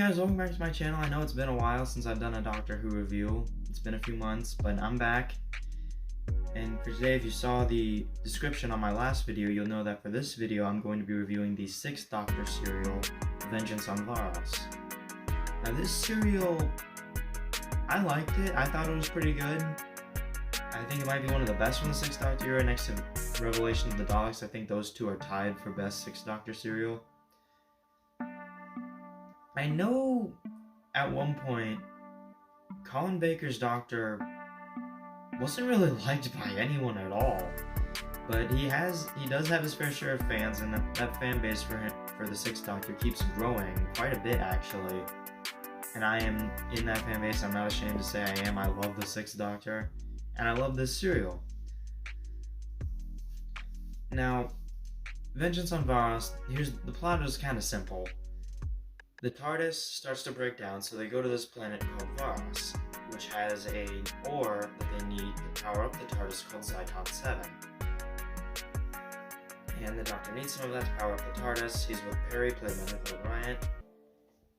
guys, welcome back to my channel. I know it's been a while since I've done a Doctor Who review. It's been a few months, but I'm back. And for today, if you saw the description on my last video, you'll know that for this video, I'm going to be reviewing the 6th Doctor serial, Vengeance on Varos. Now this serial, I liked it. I thought it was pretty good. I think it might be one of the best from the 6th Doctor era next to Revelation of the Daleks. I think those two are tied for best 6th Doctor serial. I know at one point, Colin Baker's Doctor wasn't really liked by anyone at all, but he does have his fair share of fans, and that fan base for the 6th Doctor keeps growing quite a bit actually. And I am in that fan base. I'm not ashamed to say I am. I love the 6th Doctor, and I love this serial. Now, Vengeance on Varos. The plot is kind of simple. The TARDIS starts to break down, so they go to this planet called Varos, which has an ore that they need to power up the TARDIS called Zyton 7. And the Doctor needs some of that to power up the TARDIS. He's with Perry, played by Nicola Bryant,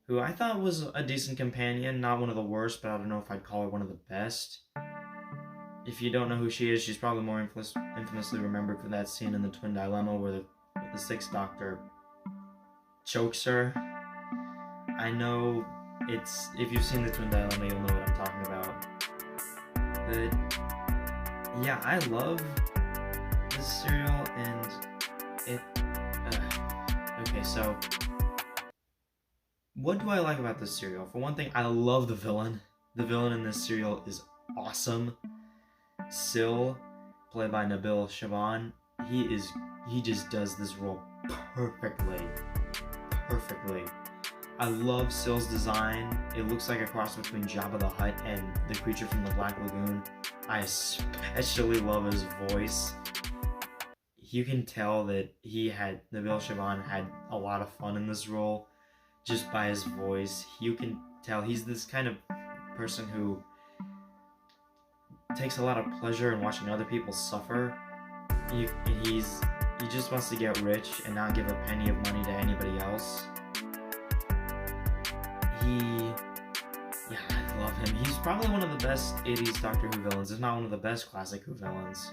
who I thought was a decent companion, not one of the worst, but I don't know if I'd call her one of the best. If you don't know who she is, she's probably more infamously remembered for that scene in the Twin Dilemma where the 6th Doctor chokes her. I know if you've seen the Twin Dilemma, you'll know what I'm talking about. But yeah, I love this serial, and okay, so what do I like about this serial? For one thing, I love the villain. The villain in this serial is awesome. Syl, played by Nabil Shaban, he just does this role perfectly. I love Syl's design. It looks like a cross between Jabba the Hutt and the creature from the Black Lagoon. I especially love his voice. You can tell that Nabil Shaban had a lot of fun in this role just by his voice. You can tell he's this kind of person who takes a lot of pleasure in watching other people suffer. He just wants to get rich and not give a penny of money to anybody else. I love him. He's probably one of the best 80s Doctor Who villains, if not one of the best classic Who villains.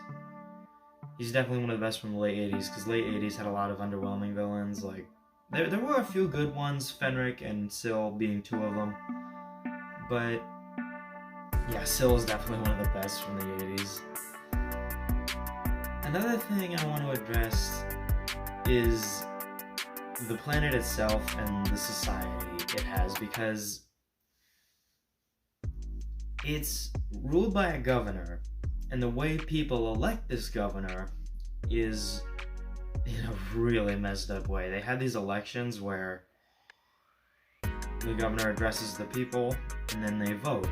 He's definitely one of the best from the late 80s, because late 80s had a lot of underwhelming villains. Like, there were a few good ones, Fenric and Syl being two of them. But yeah, Syl is definitely one of the best from the 80s. Another thing I want to address is the planet itself and the society it has, because it's ruled by a governor, and the way people elect this governor is in a really messed up way. They have these elections where the governor addresses the people and then they vote.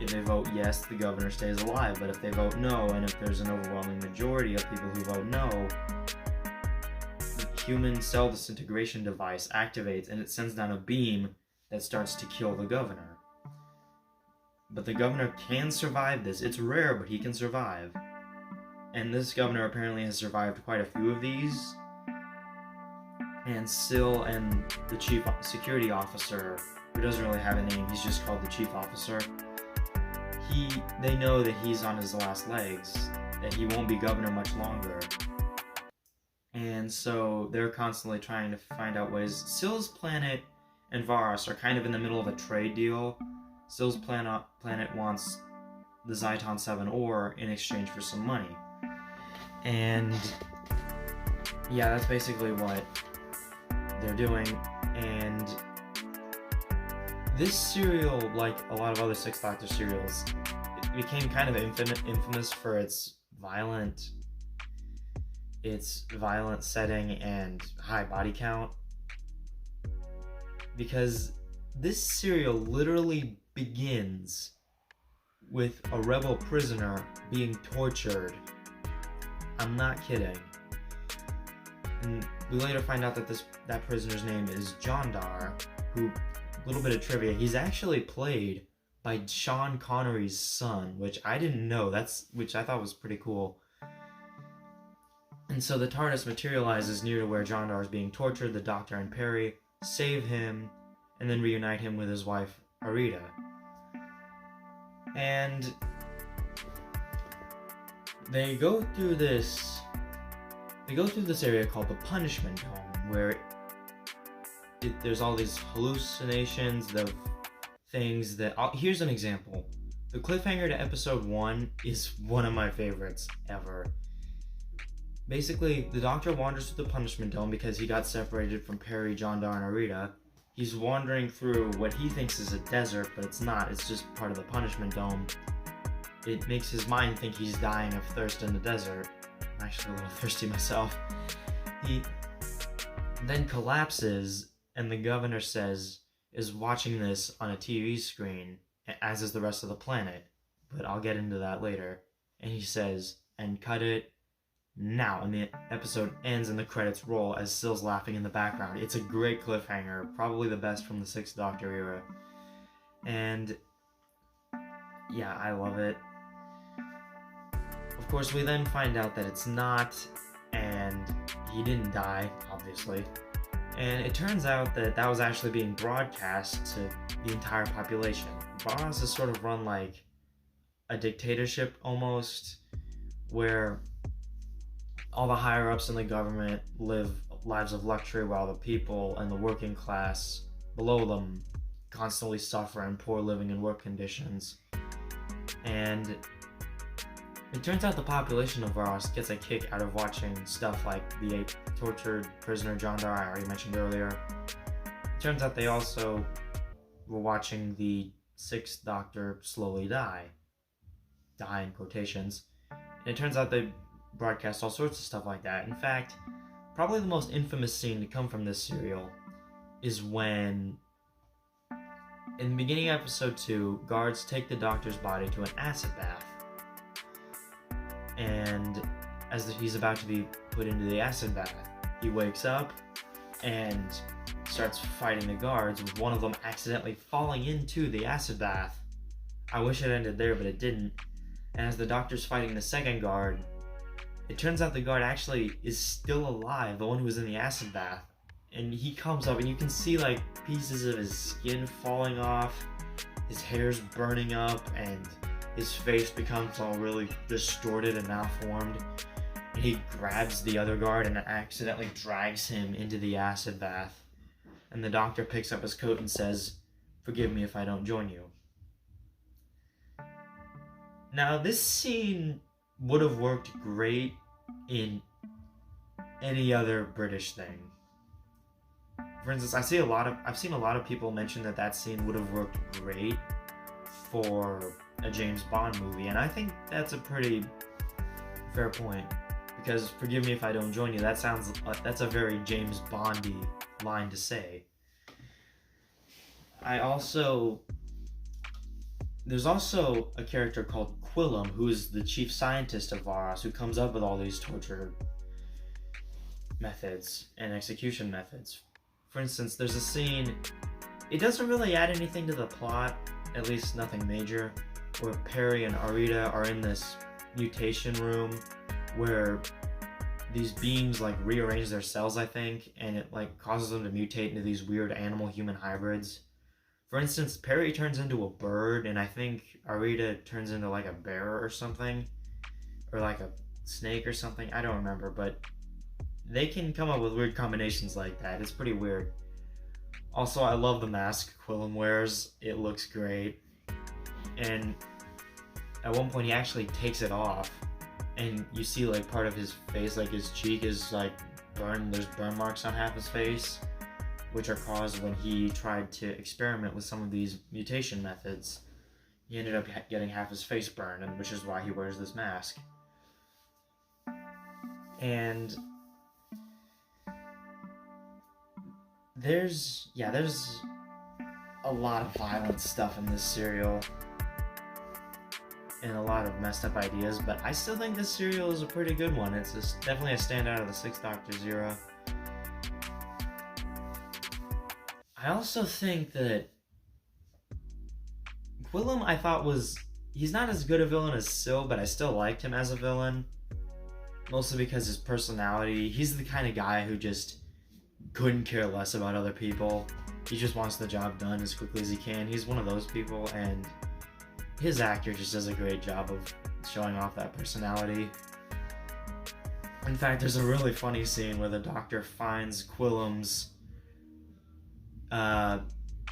If they vote yes, the governor stays alive, but if they vote no, and if there's an overwhelming majority of people who vote no, the human cell disintegration device activates and it sends down a beam that starts to kill the governor. But the governor can survive this. It's rare, but he can survive. And this governor apparently has survived quite a few of these. And Syl and the chief security officer, who doesn't really have a name, he's just called the chief officer, they know that he's on his last legs, that he won't be governor much longer. And so they're constantly trying to find out ways. Syl's planet and Varos are kind of in the middle of a trade deal. Syl's planet wants the Zyton 7 ore in exchange for some money. And yeah, that's basically what they're doing. And this serial, like a lot of other 6th Doctor serials, it became kind of infamous for its violent setting and high body count, because this serial literally begins with a rebel prisoner being tortured. I'm not kidding. And we later find out that that prisoner's name is Jondar, who, a little bit of trivia, he's actually played by Sean Connery's son, which I didn't know, which I thought was pretty cool. And so the TARDIS materializes near to where Jondar is being tortured. The Doctor and Perry save him, and then reunite him with his wife, Arita. And they go through this area called the Punishment Dome, where there's all these hallucinations of things that... here's an example. The cliffhanger to episode 1 is one of my favorites ever. Basically, the Doctor wanders through the Punishment Dome because he got separated from Perry, Jandar, and Arita. He's wandering through what he thinks is a desert, but it's not. It's just part of the Punishment Dome. It makes his mind think he's dying of thirst in the desert. I'm actually a little thirsty myself. He then collapses, and the governor is watching this on a TV screen, as is the rest of the planet. But I'll get into that later. And he says, and cut it now. And the episode ends and the credits roll as Syl's laughing in the background. It's a great cliffhanger, probably the best from the Sixth Doctor era. And yeah, I love it. Of course, we then find out that it's not, and he didn't die, obviously. And it turns out that that was actually being broadcast to the entire population. Varos is sort of run like a dictatorship almost, where all the higher-ups in the government live lives of luxury while the people and the working class below them constantly suffer in poor living and work conditions. And it turns out the population of Varos gets a kick out of watching stuff like the tortured prisoner Jandar I already mentioned earlier. It turns out they also were watching the Sixth Doctor slowly die in quotations. And it turns out they broadcast all sorts of stuff like that. In fact, probably the most infamous scene to come from this serial is when, in the beginning of episode 2, guards take the Doctor's body to an acid bath. And as he's about to be put into the acid bath, he wakes up and starts fighting the guards, with one of them accidentally falling into the acid bath. I wish it ended there, but it didn't. And as the Doctor's fighting the second guard, it turns out the guard actually is still alive, the one who was in the acid bath. And he comes up and you can see like pieces of his skin falling off, his hair's burning up, and his face becomes all really distorted and malformed. And he grabs the other guard and accidentally drags him into the acid bath. And the Doctor picks up his coat and says, "Forgive me if I don't join you." Now, this scene would have worked great in any other British thing. For instance, I've seen a lot of people mention that scene would have worked great for a James Bond movie, and I think that's a pretty fair point. Because forgive me if I don't join you, that's a very James Bondy line to say. There's also a character called Quillum, who is the chief scientist of Varos, who comes up with all these torture methods and execution methods. For instance, there's a scene, it doesn't really add anything to the plot, at least nothing major, where Perry and Arita are in this mutation room where these beings like rearrange their cells, I think, and it like causes them to mutate into these weird animal-human hybrids. For instance, Perry turns into a bird, and I think Arita turns into like a bear or something, or like a snake or something. I don't remember, but they can come up with weird combinations like that. It's pretty weird. Also, I love the mask Quillum wears. It looks great. And at one point, he actually takes it off, and you see like part of his face, like his cheek is like burned. There's burn marks on half his face, which are caused when he tried to experiment with some of these mutation methods. He ended up getting half his face burned, and which is why he wears this mask. And there's a lot of violent stuff in this serial, and a lot of messed up ideas, but I still think this serial is a pretty good one. It's definitely a standout of the Sixth Doctor's era. I also think that Quillum, I thought he's not as good a villain as Syl, but I still liked him as a villain. Mostly because his personality, he's the kind of guy who just couldn't care less about other people. He just wants the job done as quickly as he can. He's one of those people, and his actor just does a great job of showing off that personality. In fact, there's a really funny scene where the doctor finds Quillum's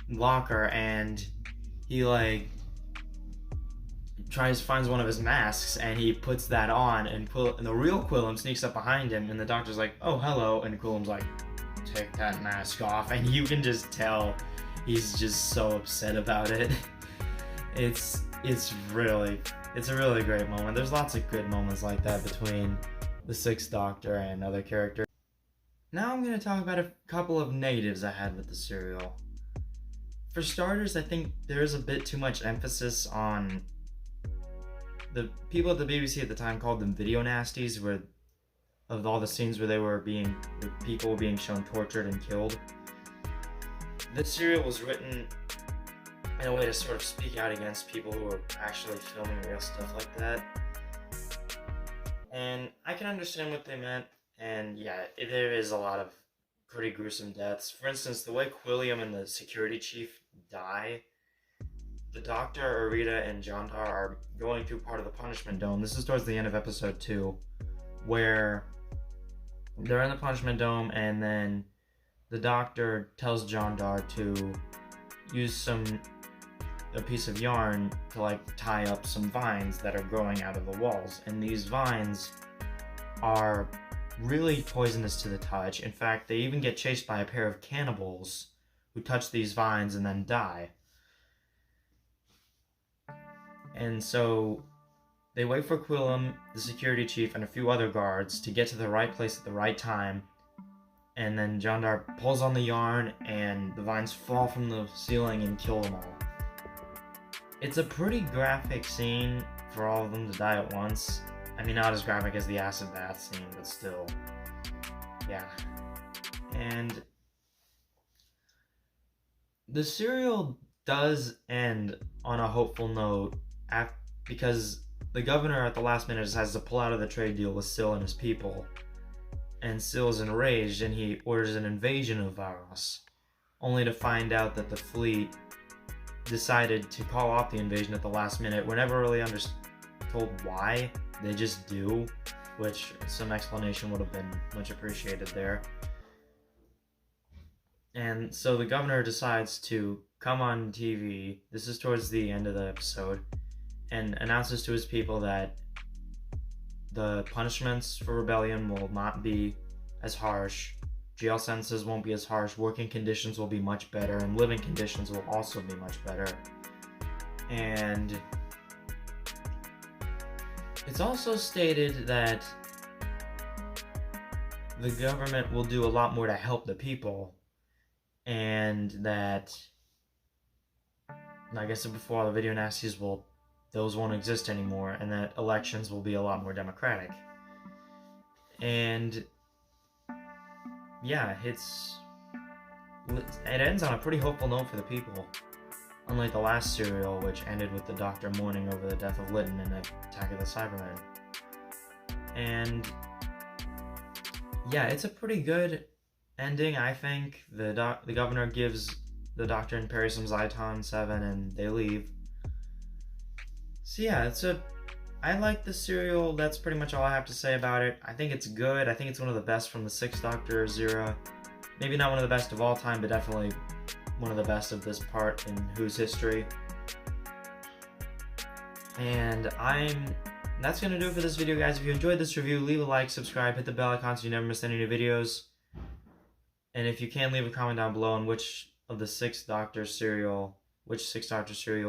locker, and he finds one of his masks, and he puts that on, and the real Quillum sneaks up behind him, and the doctor's like, "Oh, hello," and Quillum's like, "Take that mask off," and you can just tell he's just so upset about it. It's a really great moment. There's lots of good moments like that between the Sixth Doctor and other characters. Now I'm going to talk about a couple of negatives I had with the serial. For starters, I think there is a bit too much emphasis on the people at the BBC at the time called them video nasties, where of all the scenes where people were being shown tortured and killed. The serial was written in a way to sort of speak out against people who were actually filming real stuff like that. And I can understand what they meant, and yeah, there is a lot of pretty gruesome deaths. For instance, the way Quillum and the security chief die, the Doctor, Arita, and Jandar are going through part of the punishment dome. This is towards the end of episode 2, where they're in the punishment dome, and then the Doctor tells Jandar to use a piece of yarn to tie up some vines that are growing out of the walls, and these vines are really poisonous to the touch. In fact, they even get chased by a pair of cannibals who touch these vines and then die. And so they wait for Quillum, the security chief, and a few other guards to get to the right place at the right time, and then Jandar pulls on the yarn and the vines fall from the ceiling and kill them all. It's a pretty graphic scene for all of them to die at once. I mean, not as graphic as the acid bath scene, but still. Yeah. And the serial does end on a hopeful note because the governor at the last minute decides to pull out of the trade deal with Syl and his people. And Syl's enraged, and he orders an invasion of Varos, only to find out that the fleet decided to call off the invasion at the last minute. We're never really told why. They just do, which some explanation would have been much appreciated there. And so the governor decides to come on TV, this is towards the end of the episode, and announces to his people that the punishments for rebellion will not be as harsh, jail sentences won't be as harsh, working conditions will be much better, and living conditions will also be much better. And it's also stated that the government will do a lot more to help the people, and that, like I said before, the video nasties those won't exist anymore, and that elections will be a lot more democratic. And yeah, it ends on a pretty hopeful note for the people, unlike the last serial, which ended with the Doctor mourning over the death of Lytton in Attack of the Cybermen. And yeah, it's a pretty good ending, I think. The governor gives the Doctor and Perry some Zyton 7, and they leave. So yeah, I like the serial. That's pretty much all I have to say about it. I think it's good. I think it's one of the best from the Sixth Doctor's era. Maybe not one of the best of all time, but definitely one of the best of this part in Who's history. And that's going to do it for this video, guys. If you enjoyed this review, leave a like, subscribe, hit the bell icon so you never miss any new videos. And if you can, leave a comment down below on which Sixth Doctor serial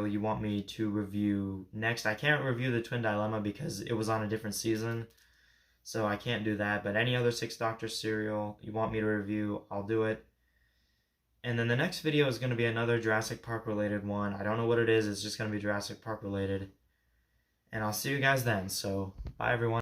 you want me to review next. I can't review the Twin Dilemma because it was on a different season, so I can't do that. But any other Sixth Doctor serial you want me to review, I'll do it. And then the next video is going to be another Jurassic Park related one. I don't know what it is. It's just going to be Jurassic Park related. And I'll see you guys then. So, bye everyone.